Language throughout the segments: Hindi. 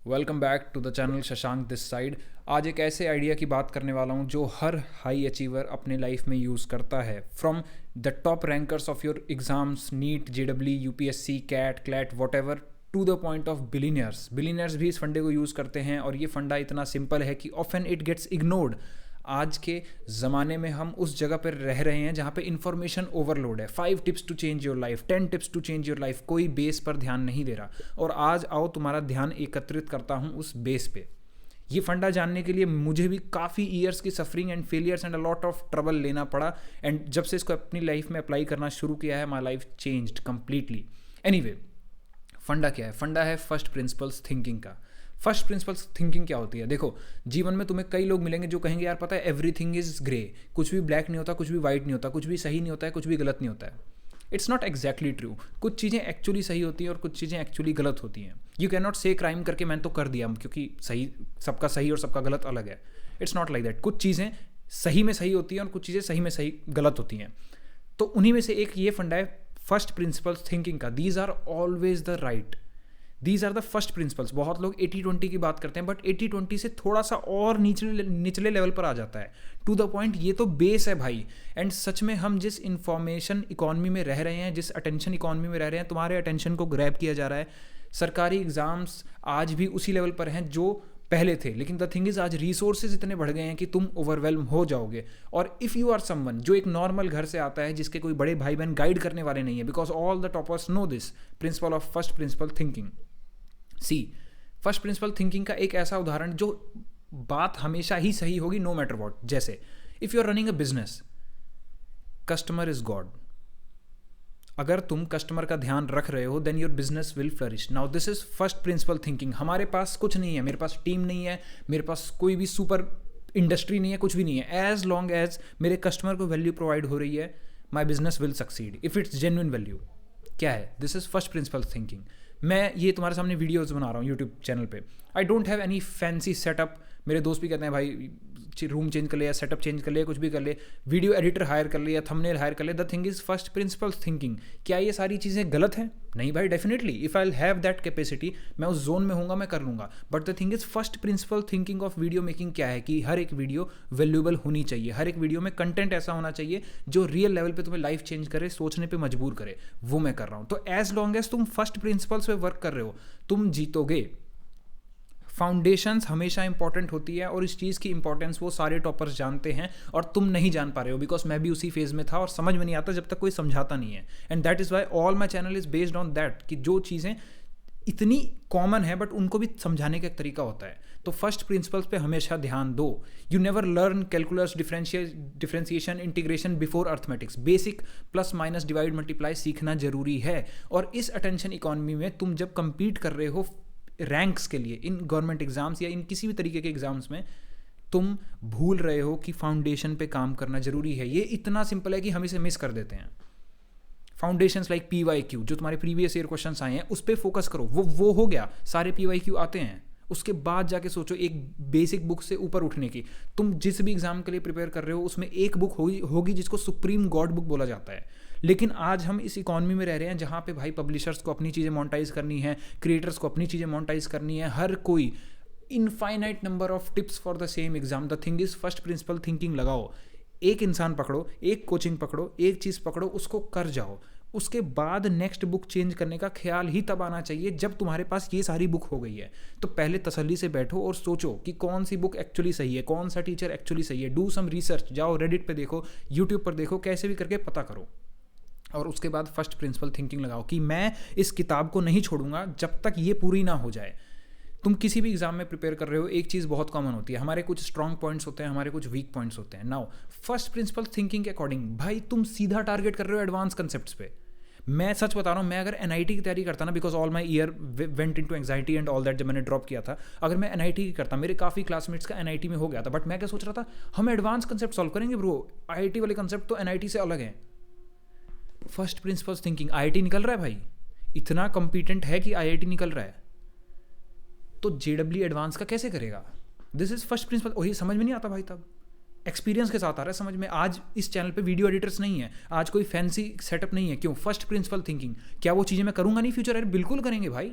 Welcome back to the channel Shashank this side. आज एक ऐसे आइडिया की बात करने वाला हूँ जो हर हाई अचीवर अपने लाइफ में यूज़ करता है। From the top rankers of your exams, NEET, JW, UPSC, CAT, CLAT, whatever, to the point of billionaires. Billionaires भी इस फंडे को यूज़ करते हैं और ये फंडा इतना सिंपल है कि ऑफन इट गेट्स इग्नोर्ड। आज के ज़माने में हम उस जगह पर रह रहे हैं जहाँ पे इंफॉर्मेशन ओवरलोड है। 5 tips to change your life, 10 tips to change your life, कोई बेस पर ध्यान नहीं दे रहा। और आज आओ तुम्हारा ध्यान एकत्रित करता हूँ उस बेस पे। ये फंडा जानने के लिए मुझे भी काफ़ी ईयर्स की suffering and failures and a lot of trouble लेना पड़ा। एंड जब से इसको अपनी लाइफ में अप्लाई करना शुरू किया है, my life changed completely. Anyway, फंडा क्या है? फंडा है फर्स्ट प्रिंसिपल्स थिंकिंग का। फर्स्ट प्रिंसिपल्स थिंकिंग क्या होती है? देखो, जीवन में तुम्हें कई लोग मिलेंगे जो कहेंगे यार पता है एवरीथिंग इज ग्रे, कुछ भी ब्लैक नहीं होता, कुछ भी वाइट नहीं होता, कुछ भी सही नहीं होता है, कुछ भी गलत नहीं होता है। It's not exactly true. कुछ चीज़ें एक्चुअली सही होती हैं और कुछ चीज़ें एक्चुअली गलत होती हैं। यू कैन नॉट से क्राइम करके मैंने तो कर दिया, क्योंकि सही, सबका सही और सबका गलत अलग है। It's not like that. कुछ चीज़ें सही में सही होती हैं और कुछ चीज़ें सही में सही गलत होती हैं। तो उन्हीं में से एक ये फंडा है फर्स्ट प्रिंसिपल्स थिंकिंग का। These are always the right, these are the first principles. बहुत लोग 80-20 की बात करते हैं, बट 80-20 से थोड़ा सा और निचले लेवल पर आ जाता है। टू द पॉइंट, ये तो बेस है भाई। एंड सच में हम जिस इंफॉर्मेशन इकॉनमी में रह रहे हैं, जिस अटेंशन इकॉनमी में रह रहे हैं, तुम्हारे अटेंशन को ग्रैब किया जा रहा है। सरकारी एग्जाम्स आज भी उसी लेवल पर हैं जो पहले थे, लेकिन द थिंग इज आज रिसोर्सेज इतने बढ़ गए हैं कि तुम ओवरवेल्म हो जाओगे। और इफ़ यू आर समवन जो एक नॉर्मल घर से आता है, जिसके कोई बड़े भाई बहन गाइड करने वाले नहीं है, because all the toppers know this principle of first principle thinking. See, first principle thinking का एक ऐसा उदाहरण जो बात हमेशा ही सही होगी नो मैटर व्हाट। जैसे if you are running a business, customer is god. अगर तुम कस्टमर का ध्यान रख रहे हो then your business will flourish. Now this is first principle thinking. हमारे पास कुछ नहीं है, मेरे पास टीम नहीं है, मेरे पास कोई भी सुपर इंडस्ट्री नहीं है, कुछ भी नहीं है। एज लॉन्ग एज मेरे कस्टमर को वैल्यू प्रोवाइड हो रही है, my business will succeed if it's genuine value. क्या है? This is first principle thinking. मैं ये तुम्हारे सामने वीडियोस बना रहा हूँ यूट्यूब चैनल पे। I don't have any fancy setup. मेरे दोस्त भी कहते हैं भाई रूम चेंज कर ले, या सेटअप चेंज कर ले, कुछ भी कर ले, वीडियो एडिटर हायर कर ले या थंबनेल हायर कर ले। The thing is first principle thinking. क्या ये सारी चीज़ें गलत हैं? नहीं भाई, definitely if I have that capacity, मैं उस जोन में हूँगा, मैं कर लूँगा। But the thing is first principle thinking of video making क्या है कि हर एक वीडियो वैल्यूएबल होनी चाहिए। हर एक वीडियो में कंटेंट ऐसा होना चाहिए जो रियल लेवल पे तुम्हें लाइफ चेंज करे, सोचने पे मजबूर करे। वो मैं कर रहा हूँ। तो एज लॉन्ग एज तुम फर्स्ट प्रिंसिपल्स पे वर्क कर रहे हो, तुम जीतोगे। फाउंडेशंस हमेशा इंपॉर्टेंट होती है और इस चीज़ की इंपॉर्टेंस वो सारे टॉपर्स जानते हैं और तुम नहीं जान पा रहे हो, बिकॉज मैं भी उसी फेज में था और समझ में नहीं आता जब तक कोई समझाता नहीं है। And that is why all my channel is based on that कि जो चीज़ें इतनी कॉमन है बट उनको भी समझाने का एक तरीका होता है। तो फर्स्ट प्रिंसिपल्स पे हमेशा ध्यान दो। You never learn calculus, differentiation, integration before arithmetics. Basic plus minus divide multiply सीखना जरूरी है। और इस अटेंशन इकॉनमी में तुम जब कंपीट कर रहे हो रैंक्स के लिए, इन गवर्नमेंट एग्जाम्स या इन किसी भी तरीके के एग्जाम्स में, तुम भूल रहे हो कि फाउंडेशन पे काम करना जरूरी है। ये इतना सिंपल है कि हम इसे मिस कर देते हैं। फाउंडेशंस लाइक PYQ, जो तुम्हारे प्रीवियस ईयर क्वेश्चंस आए हैं उस पर फोकस करो। वो हो गया, सारे PYQ आते हैं। उसके बाद जाके सोचो एक बेसिक बुक से ऊपर उठने की। तुम जिस भी एग्जाम के लिए प्रिपेयर कर रहे हो उसमें एक बुक होगी जिसको सुप्रीम गॉड बुक बोला जाता है। लेकिन आज हम इस इकॉनमी में रह रहे हैं जहाँ पे भाई पब्लिशर्स को अपनी चीज़ें मोनेटाइज करनी है, क्रिएटर्स को अपनी चीज़ें मोनेटाइज करनी है, हर कोई infinite number of tips for the same exam. The thing is first principle thinking लगाओ। एक इंसान पकड़ो, एक कोचिंग पकड़ो, एक चीज़ पकड़ो, उसको कर जाओ। उसके बाद नेक्स्ट बुक चेंज करने का ख्याल ही तब आना चाहिए जब तुम्हारे पास ये सारी बुक हो गई है। तो पहले तसल्ली से बैठो और सोचो कि कौन सी बुक एक्चुअली सही है, कौन सा टीचर एक्चुअली सही है। डू सम रिसर्च, जाओ रेडिट पे देखो, यूट्यूब पर देखो, कैसे भी करके पता करो। और उसके बाद फर्स्ट प्रिंसिपल थिंकिंग लगाओ कि मैं इस किताब को नहीं छोड़ूंगा जब तक ये पूरी ना हो जाए। तुम किसी भी एग्जाम में प्रिपेयर कर रहे हो, एक चीज़ बहुत कॉमन होती है, हमारे कुछ स्ट्रॉन्ग पॉइंट्स होते हैं, हमारे कुछ वीक पॉइंट्स होते हैं। नाउ फर्स्ट प्रिंसिपल थिंकिंग के अकॉर्डिंग भाई तुम सीधा टारगेट कर रहे हो एडवांस कंसेप्ट्स पे। मैं सच बता रहा हूँ, मैं अगर NIT की तैयारी करता ना, because all my year went into anxiety and all that, जब मैंने ड्रॉप किया था, अगर मैं NIT की करता, मेरे काफ़ी क्लासमेट्स का NIT में हो गया था, बट मैं क्या सोच रहा था, हम एडवांस कंसेप्ट सॉल्व करेंगे ब्रो, IIT वाले कंसेप्ट तो NIT से अलग हैं। फर्स्ट प्रिंसिपल्स थिंकिंग, IIT निकल रहा है भाई, इतना कॉम्पिटेंट है कि IIT निकल रहा है, तो JEE एडवांस का कैसे करेगा? This is first principal. वही समझ में नहीं आता भाई, तब एक्सपीरियंस के साथ आ रहा है समझ में। आज इस चैनल पे वीडियो एडिटर्स नहीं है, आज कोई फैंसी सेटअप नहीं है। क्यों? First principle thinking. क्या वो चीज़ें मैं करूँगा नहीं फ्यूचर? अरे बिल्कुल करेंगे भाई।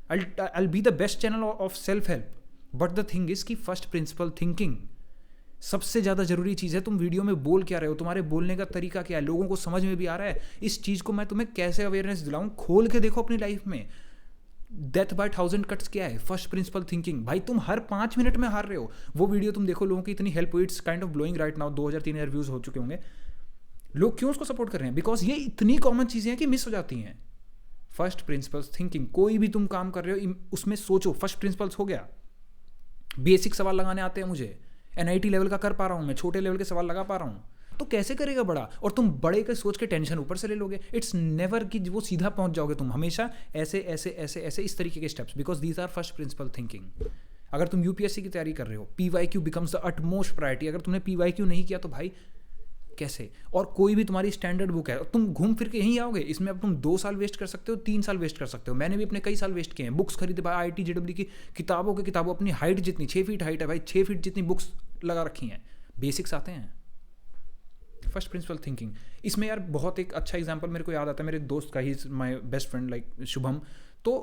I'll be the best channel of self help. But the thing is कि फर्स्ट प्रिंसिपल थिंकिंग सबसे ज़्यादा जरूरी चीज़ है. तुम वीडियो में बोल क्या रहे हो, तुम्हारे बोलने का तरीका क्या है, लोगों को समझ में भी आ रहा है. इस चीज़ को मैं तुम्हें कैसे अवेयरनेस दिलाऊं, खोल के देखो अपनी लाइफ में. डेथ बाय 1000 कट्स क्या है? First principle thinking. भाई तुम हर 5 मिनट में हार रहे हो. वो वीडियो तुम देखो, लोगों की इतनी हेल्प हुई, it's kind of blowing right now. 2000-3000 views हो चुके होंगे. लोग क्यों उसको सपोर्ट कर रहे हैं? बिकॉज ये इतनी कॉमन चीज़ें हैं कि मिस हो जाती हैं. First principles thinking. कोई भी तुम काम कर रहे हो उसमें सोचो. फर्स्ट प्रिंसिपल्स हो गया. बेसिक सवाल लगाने आते हैं मुझे, NIT लेवल का कर पा रहा हूँ मैं, छोटे लेवल के सवाल लगा पा रहा हूँ. तो कैसे करेगा बड़ा? और तुम बड़े के सोच के टेंशन ऊपर से ले लोगे. इट्स नेवर कि वो सीधा पहुंच जाओगे. तुम हमेशा ऐसे ऐसे ऐसे ऐसे इस तरीके के steps, because these are first principle thinking. अगर तुम UPSC की तैयारी कर रहे हो, PYQ becomes the utmost priority. अगर तुमने PYQ नहीं किया तो भाई कैसे? और कोई भी तुम्हारी स्टैंडर्ड बुक है, तुम घूम फिर के यहीं आओगे. इसमें अब तुम 2 साल वेस्ट कर सकते हो, 3 साल वेस्ट कर सकते हो. मैंने भी अपने कई साल वेस्ट किए हैं. बुक्स खरीदे भाई, IIT JEE की किताबों के किताबों. अपनी हाइट जितनी 6 फीट हाइट है भाई, 6 फीट जितनी बुक्स लगा रखी हैं. बेसिक्स आते हैं. First principle thinking. इसमें यार बहुत एक अच्छा एग्जाम्पल मेरे को याद आता है. मेरे दोस्त का ही, my best friend like Shubham. तो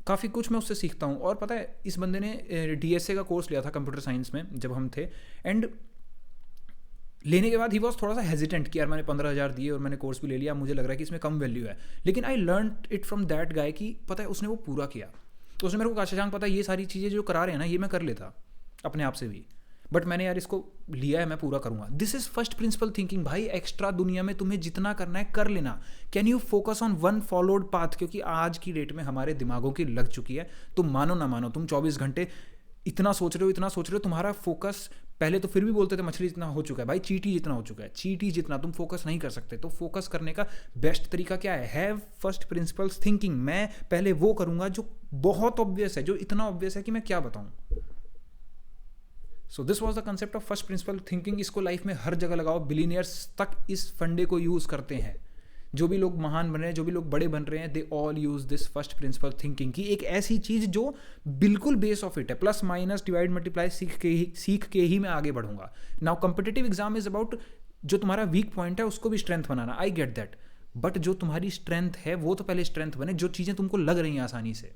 काफ़ी कुछ मैं उससे सीखता हूँ. और पता है, इस बंदे ने DSA का कोर्स लिया था कंप्यूटर साइंस में जब हम थे. एंड लेने के बाद ही वॉज थोड़ा सा हेजिटेंट कि यार मैंने 15,000 दिए और मैंने कोर्स भी ले लिया, मुझे लग रहा है कि इसमें कम वैल्यू है. लेकिन I learn it from that guy कि पता है उसने वो पूरा किया. तो उसने मेरे को कहा, शशांक पता है ये सारी चीज़ें जो करा रहे हैं ना, ये मैं कर लेता अपने आप से भी, बट मैंने यार इसको लिया है, मैं पूरा करूँगा. This is first principle thinking. भाई एक्स्ट्रा दुनिया में तुम्हें जितना करना है कर लेना. Can you focus on one followed path? क्योंकि आज की डेट में हमारे दिमागों की लग चुकी है. तुम मानो ना मानो, तुम 24 घंटे इतना सोच रहे हो, तुम्हारा फोकस पहले तो फिर भी बोलते थे मछली जितना हो चुका है. भाई चींटी जितना हो चुका है. चींटी जितना तुम फोकस नहीं कर सकते. तो फोकस करने का बेस्ट तरीका क्या है? Have first principles thinking. मैं पहले वो करूंगा जो बहुत ऑब्वियस है, जो इतना ऑब्वियस है कि मैं क्या बताऊं. So this was the concept of first principle thinking. इसको लाइफ में हर जगह लगाओ. बिलीनियर्स तक इस फंडे को यूज करते हैं. जो भी लोग महान बन रहे हैं, जो भी लोग बड़े बन रहे हैं, they all use this first principle thinking की एक ऐसी चीज जो बिल्कुल बेस ऑफ इट है. प्लस माइनस डिवाइड मल्टीप्लाई सीख के ही मैं आगे बढ़ूंगा. Now competitive exam is about जो तुम्हारा वीक पॉइंट है उसको भी स्ट्रेंथ बनाना. I get that. बट जो तुम्हारी स्ट्रेंथ है वो तो पहले स्ट्रेंथ बने. जो चीजें तुमको लग रही हैं आसानी से,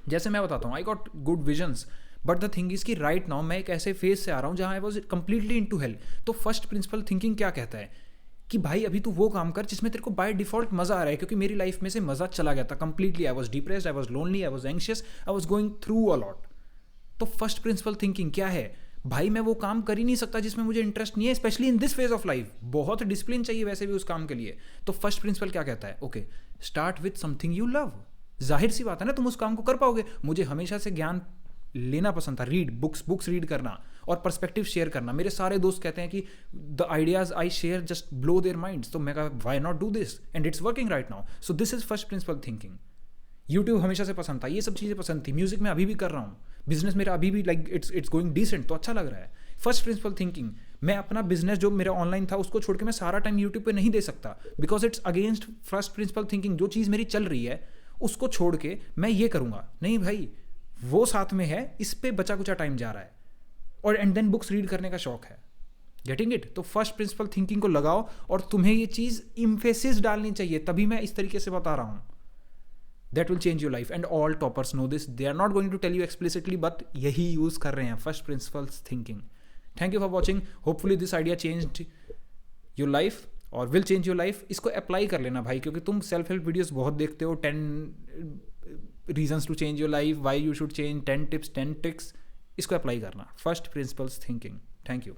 जैसे मैं बताता हूँ, I got good visions, but the thing is कि राइट नाउ मैं एक ऐसे फेज से आ रहा हूँ जहाँ I was completely into hell. तो फर्स्ट प्रिंसिपल थिंकिंग क्या कहता है कि भाई अभी तू वो काम कर जिसमें तेरे को बाय डिफॉल्ट मजा आ रहा है. क्योंकि मेरी लाइफ में से मजा चला गया था completely. I was depressed, I was lonely, I was anxious, I was going through a lot. तो फर्स्ट प्रिंसिपल थिंकिंग क्या है? भाई मैं वो काम कर ही नहीं सकता जिसमें मुझे इंटरेस्ट नहीं है, specially in this phase of life. बहुत डिसिप्लिन चाहिए वैसे भी उस काम के लिए. तो फर्स्ट प्रिंसिपल क्या कहता है? Okay, start with something you love. जाहिर सी बात है ना, तुम उस काम को कर पाओगे. मुझे हमेशा से ज्ञान लेना पसंद था. रीड बुक्स रीड करना और पर्सपेक्टिव शेयर करना. मेरे सारे दोस्त कहते हैं कि the ideas I share just blow their minds. तो मैं कहा why not do this, and it's working right now. So this is first principle thinking. YouTube हमेशा से पसंद था, ये सब चीज़ें पसंद थी. म्यूजिक में अभी भी कर रहा हूँ. बिजनेस मेरा अभी भी लाइक इट्स गोइंग डिसेंट, तो अच्छा लग रहा है. First principle thinking. मैं अपना बिजनेस जो मेरा ऑनलाइन था उसको छोड़ के मैं सारा टाइम यूट्यूब पे नहीं दे सकता, because it's against first principle thinking. जो चीज़ मेरी चल रही है उसको छोड़ के मैं ये करूँगा नहीं भाई, वो साथ में है, इस पे बचा कुचा टाइम जा रहा है. और एंड देन बुक्स रीड करने का शौक है. Getting it? तो फर्स्ट प्रिंसिपल थिंकिंग को लगाओ और तुम्हें ये चीज़ इम्फेसिस डालनी चाहिए. तभी मैं इस तरीके से बता रहा हूँ. That will change your life and all toppers know this. They are not going to tell you explicitly, but यही यूज कर रहे हैं, first principles thinking. Thank you for watching. Hopefully this idea changed your life और विल चेंज योर लाइफ. इसको अप्लाई कर लेना भाई, क्योंकि तुम सेल्फ हेल्प वीडियोस बहुत देखते हो. 10 reasons to change your life, why you should change, 10 tips, 10 tricks. इसको अप्लाई करना. First principles thinking. Thank you.